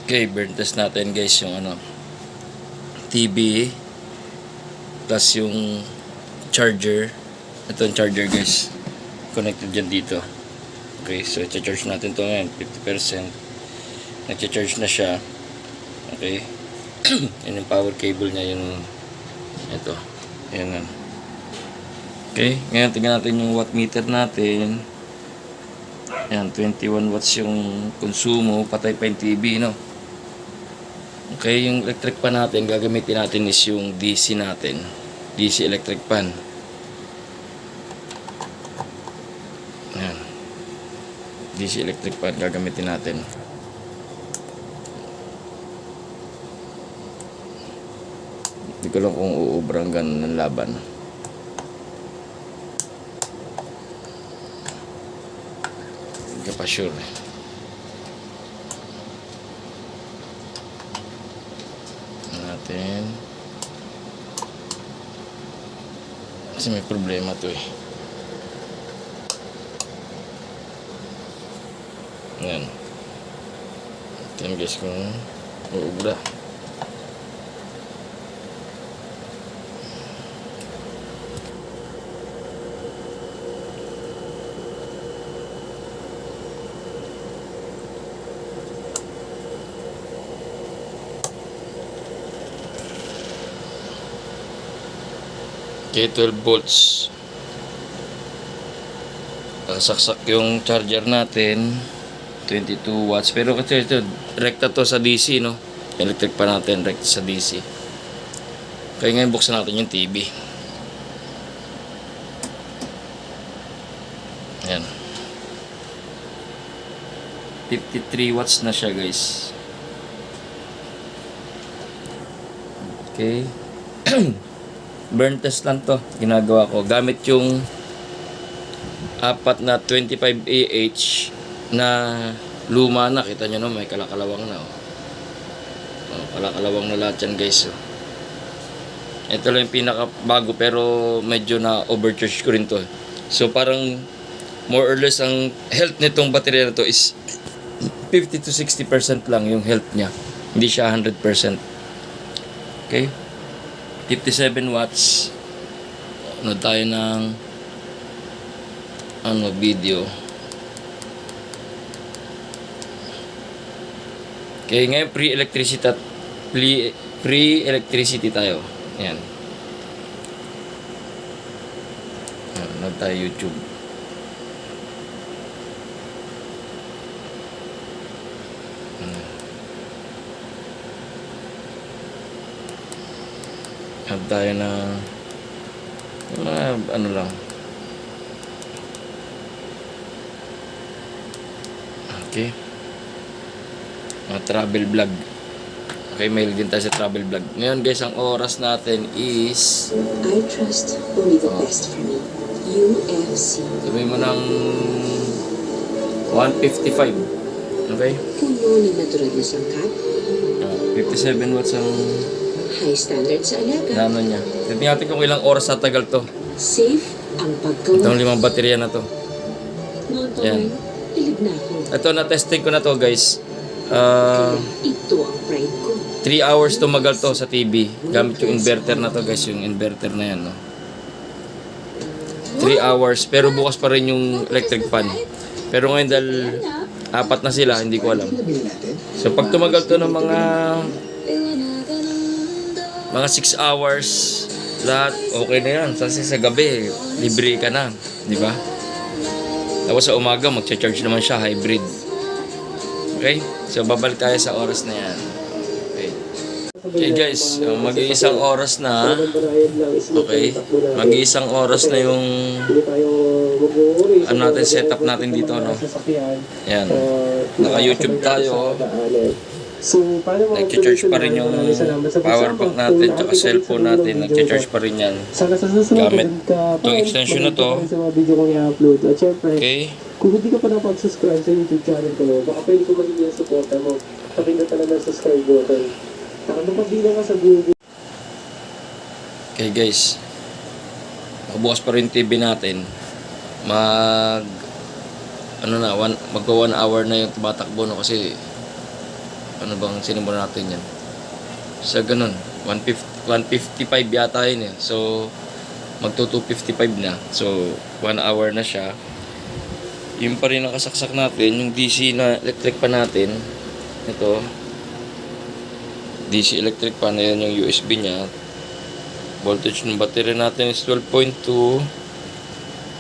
Okay, burn test natin guys yung TV plus yung charger. Ito yung charger guys, connected dyan dito. Okay, so i-charge natin ito ngayon 50%. Nag-charge na siya. Okay. Yun yung power cable niya, yung ito. Ayan. Okay, ngayon tingnan natin yung watt meter natin. Ayan, 21 watts yung konsumo, patay pa yung TV, no? Okay, yung electric pan natin, gagamitin natin is yung DC natin. DC electric pan. Ayan. DC electric pan gagamitin natin. Hindi ko lang kung uubrang ganun ng laban. Hindi ka pa sure. Natin. Kasi may problema to eh. Ayan. Tingnan guys kung uubra. Okay, 12 volts. Saksak yung charger natin. 22 watts. Pero kasi ito, rekta to sa DC, no? Electric pa natin, rekta sa DC. Kaya ngayon buksan natin yung TV. Ayan. 53 watts na siya, guys. Okay. Burn test lang to ginagawa ko gamit yung apat na 25 AH na luma na. Kita nyo, no? May kalakalawang na, oh. Kalakalawang na lahat yan guys, oh. Ito lang yung pinaka bago pero medyo na overcharge ko rin to. So parang more or less ang health nitong baterya na to is 50 to 60% lang yung health nya, hindi siya 100%. Okay, 57 watts. Ano tayo ng video. Okay, ngayon free electricity tayo. Ayan. Ano tayo YouTube. Add tayo na ano lang. Okay. Travel vlog. Okay, mail din tayo sa travel vlog. Ngayon guys, ang oras natin is I trust only the best for me. UFC. sabihin mo ng 1:55. Okay? Puno ng natural na sangkap. 57 watts ang High standard sa alaga. ano niya. Tignan natin kung ilang oras tatagal to. Safe ang paggawa. Itong 5 baterya na to. Noon, Yan. bilib na ako. Ito, na-testing ko na to guys. Kaya ito ang pride ko. 3 hours tumagal to sa TV. Gamit yung inverter na to guys. Yung inverter na yan, no? 3 hours. Pero bukas pa rin yung electric fan. Pero ngayon dahil 4 na sila, hindi ko alam. So pag tumagal to ng mga 6 hours, lahat okay na yan. Kasi sa gabi, libre ka na. Di ba? Tapos sa umaga, mag-charge naman siya, hybrid. Okay? So babalik tayo sa oras na yan. Okay guys, mag-iisang oras na. Okay, mag-iisang oras na yung ano natin, setup natin dito, no? Yan, naka YouTube tayo. Nag-charge pa rin yung power bank natin tsaka cellphone natin, nag-charge pa rin yan gamit itong extension na to. Okay, kung hindi ka pa napag-subscribe sa YouTube channel ko, baka pwede ko magiging support mo. Pakinggan ka lang ng subscribe button. Para mapagbilang ka sa Google. okay guys, nakabukas pa rin TV natin. Magwa 1 hour na yung tumatakbo, no? Kasi Ano bang sinimula natin yan? Sa ganun, 155 yata yun eh. So, magto 255 na. So, 1 hour na siya. Yung pa rin nakasaksak natin, yung DC na electric pa natin. Ito. DC electric pan, yan yung USB niya. Voltage ng battery natin is 12.2.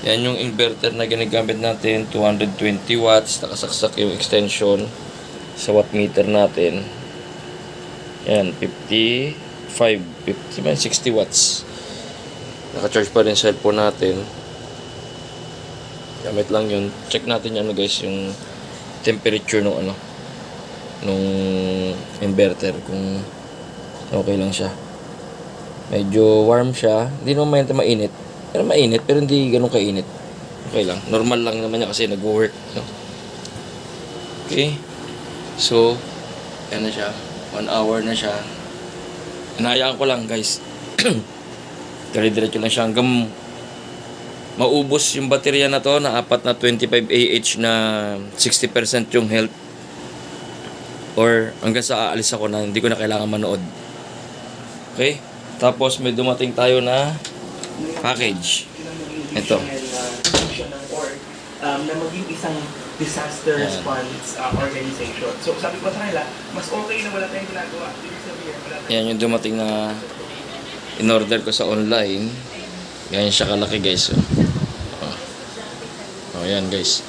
Yan yung inverter na ginagamit natin, 220 watts. Nakasaksak yung extension sa wattmeter natin. Yan, 60 watts. Naka-charge pa rin cellphone natin. Gamit lang yun. Check natin yan guys, yung temperature nung nung inverter, kung okay lang siya. Medyo warm siya, hindi naman mainit, pero hindi ganun kainit. Okay lang, normal lang naman niya kasi nag-work, no? Okay, so yan na siya, 1 hour na siya. Hinahayaan ko lang guys. Dire-diretso lang siya hanggang maubos yung baterya na to, na apat na 25 Ah na 60% yung health, or hanggang sa aalis ako na hindi ko na kailangan manood. Okay? Tapos may dumating tayo na package. Ito. Na maging isang disaster response organization. So sabi ko sa kanila, mas okay na wala tayong ginagawa. Ibig sabihin, wala tayong... Yan yung dumating na in-order ko sa online. Ganyan siya kalaki guys. Oh, yan guys.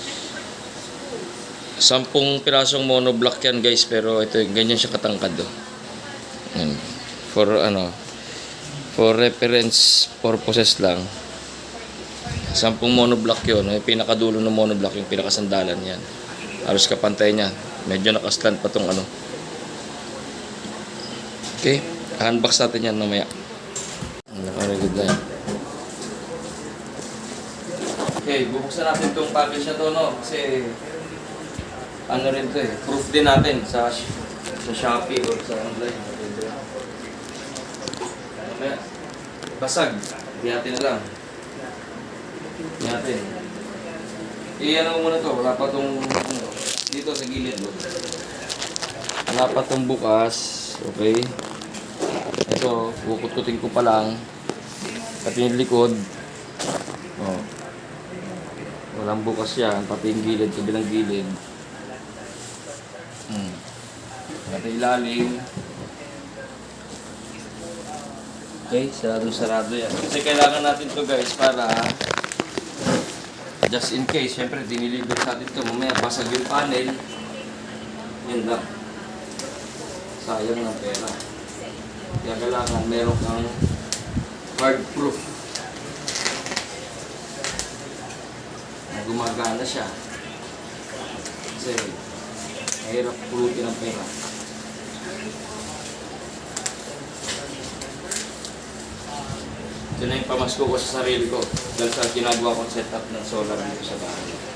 10 pirasong monoblock yan guys, pero ito ganyan siya katangkad oh. Yan. For reference purposes lang. 10 monoblock yun. Yung pinakadulo ng monoblock, yung pinakasandalan yan. Halos kapantay niya. Medyo nakastand pa tong Okay. Unbox natin yan mamaya. Naka-record na yan. Okay, bubuksan natin tong package na to, no? Kasi rin to eh. Proof din natin sa Shopee or sa online. Mamaya, basag. Hindi natin na lang. Hindi natin. Ano muna to. Wala pa tong dito sa gilid. Wala pa tong bukas. Okay. Ito, kukut-kutin ko pa lang. Pati yung likod. Oh. Walang bukas yan. Pati yung gilid, kabilang gilid. Pati ilalim. Okay, sarado yan. Kasi kailangan natin to guys para just in case, syempre diniliver natin to, mamaya basag yung panel. Yun lang. Sayang ng pera. Kaya kailangan meron kang hard proof na gumagana siya. Kasi mahirap pulutin ang pera. Ito na yung pamasko ko sa sarili ko dahil sa ginagawa kong setup ng solar dito sa bahay.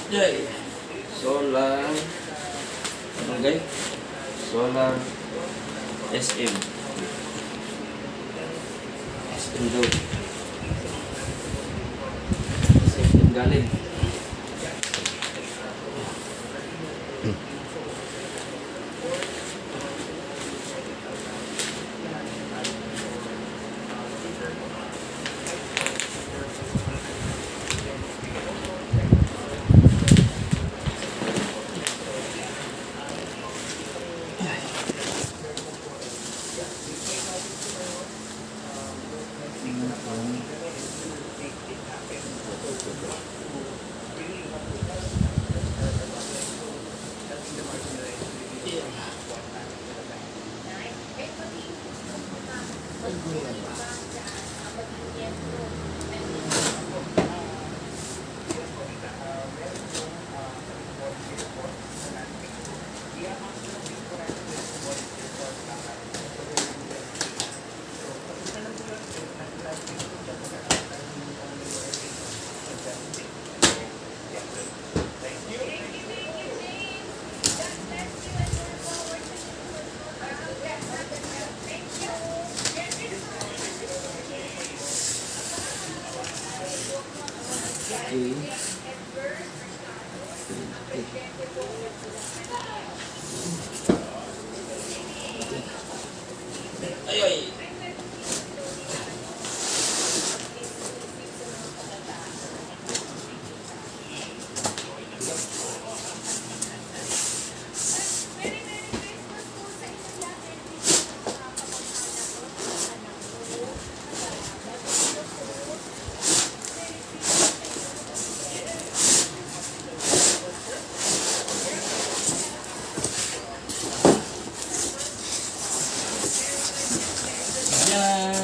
Yay! Solar. Ano guys? Solar SM. SM daw. SM galing. Ay, ay. Yan.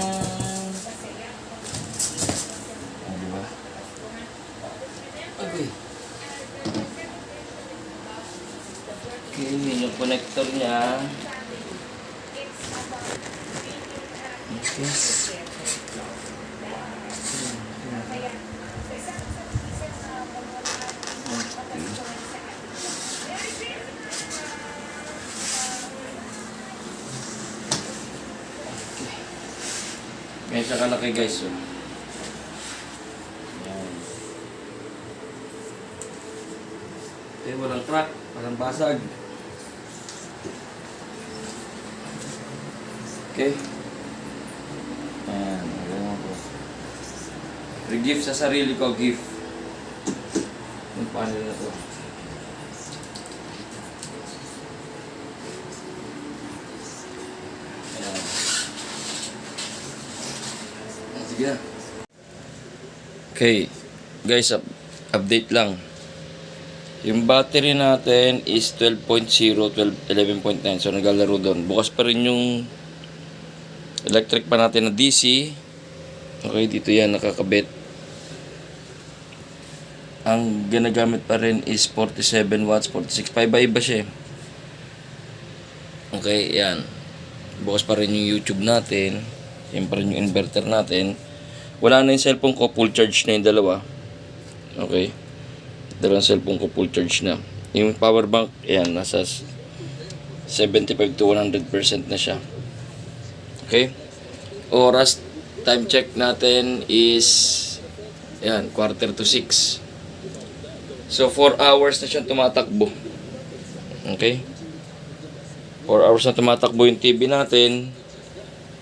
Oh, diba? Okay. Okay, yun yung connector niya. Okay. Ganyan siya kalaki guys. So. Yan. Okay, walang crack, walang basag. Okay. Ayan, alam ko. Re-gift sa sarili ko, gift. Yung paano na to. Ayan. Sige na. Okay. Guys, update lang. Yung battery natin is 12.0, 11.9. So, naglalaro doon. Bukas pa rin yung electric pa natin na DC. Okay, dito yan nakakabit. Ang ginagamit pa rin is 47 watts, 46. Iba-iba siya. Okay, yan. Bukas pa rin yung YouTube natin. Yan pa rin yung inverter natin. Wala na yung cellphone ko, full charge na yung dalawa. Okay. Dalawang cellphone ko full charge na. Yung power bank, yan, nasa 75 to 100% na siya. Okay. Oras, time check natin is yan, 5:45. So 4 hours na siyang tumatakbo. Okay. 4 hours na tumatakbo yung TV natin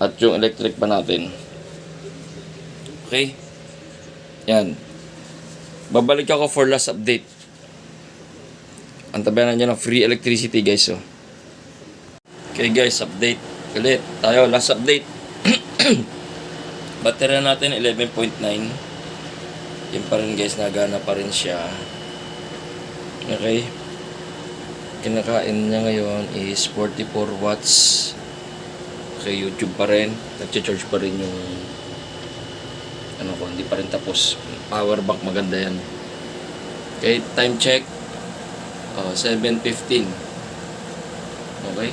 at yung electric pa natin. Okay. Yan. Babalik ako for last update. Antabayan nyo ng free electricity guys. So. Okay guys, update ulit tayo, last update. Battery natin 11.9. Yun pa rin guys, nagana pa rin siya. Okay. Kinakain niya ngayon is 44 watts. Okay, YouTube pa rin. Nag-charge pa rin yung ano ko, hindi pa rin tapos. Power bank, maganda yan. Okay, time check. 7:15. Okay.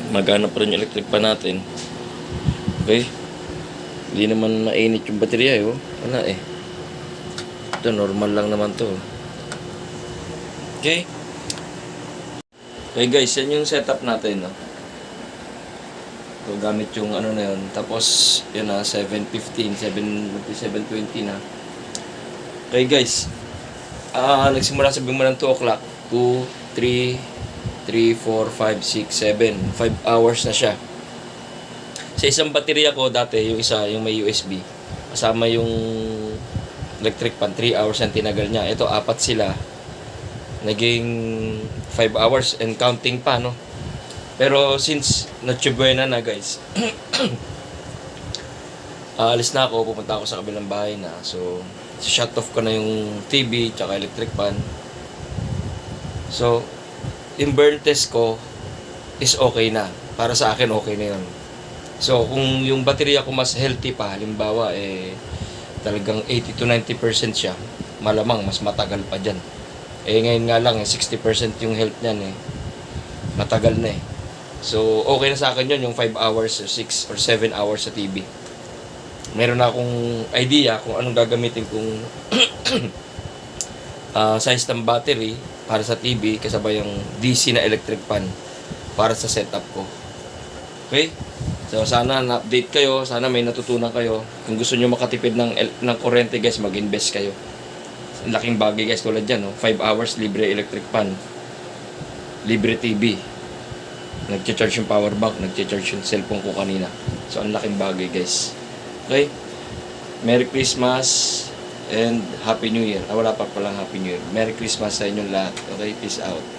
Magana pa rin yung electric pa natin. Okay. Hindi naman mainit yung baterya eh. Oh. Wala eh. Ito, normal lang naman to. Okay. Okay guys, yan yung setup natin. No? So, gamit yung ano na yun. Tapos, yun na, 7:15, 7:20 na. Okay guys. Nagsimula sabihin mo ng 2 o'clock. 2, 3, 4, 5, 6, 7. 5 hours na siya. Sa isang baterya ko dati, yung isa, yung may USB. Kasama yung electric pan, 3 hours ang tinagal niya. Ito, 4 sila. Naging 5 hours and counting pa, no? Pero since natsubuena na guys, alis na ako, pupunta ako sa kabilang bahay na. So, shut off ko na yung TV tsaka electric pan. So, yung burn test ko is okay na. Para sa akin, okay na yun. So, kung yung baterya ko mas healthy pa, halimbawa, talagang 80 to 90% siya, malamang mas matagal pa dyan. Ngayon nga lang, 60% yung health niyan matagal na So, okay na sa akin yun, yung 5 hours, or 6 or 7 hours sa TV. Meron na akong idea kung anong gagamitin kong size ng battery para sa TV, kasabay yung DC na electric pan para sa setup ko. Okay? So, sana na-update kayo, sana may natutunan kayo. Kung gusto nyo makatipid ng kuryente guys, mag-invest kayo Ang laking bagay guys, tulad dyan, no? 5 hours, libre electric fan. Libre TV. Nagcha-charge yung power bank, nagcha-charge yung cellphone ko kanina. So, ang laking bagay guys. Okay? Merry Christmas and Happy New Year. Wala pa palang Happy New Year. Merry Christmas sa inyong lahat. Okay? Peace out.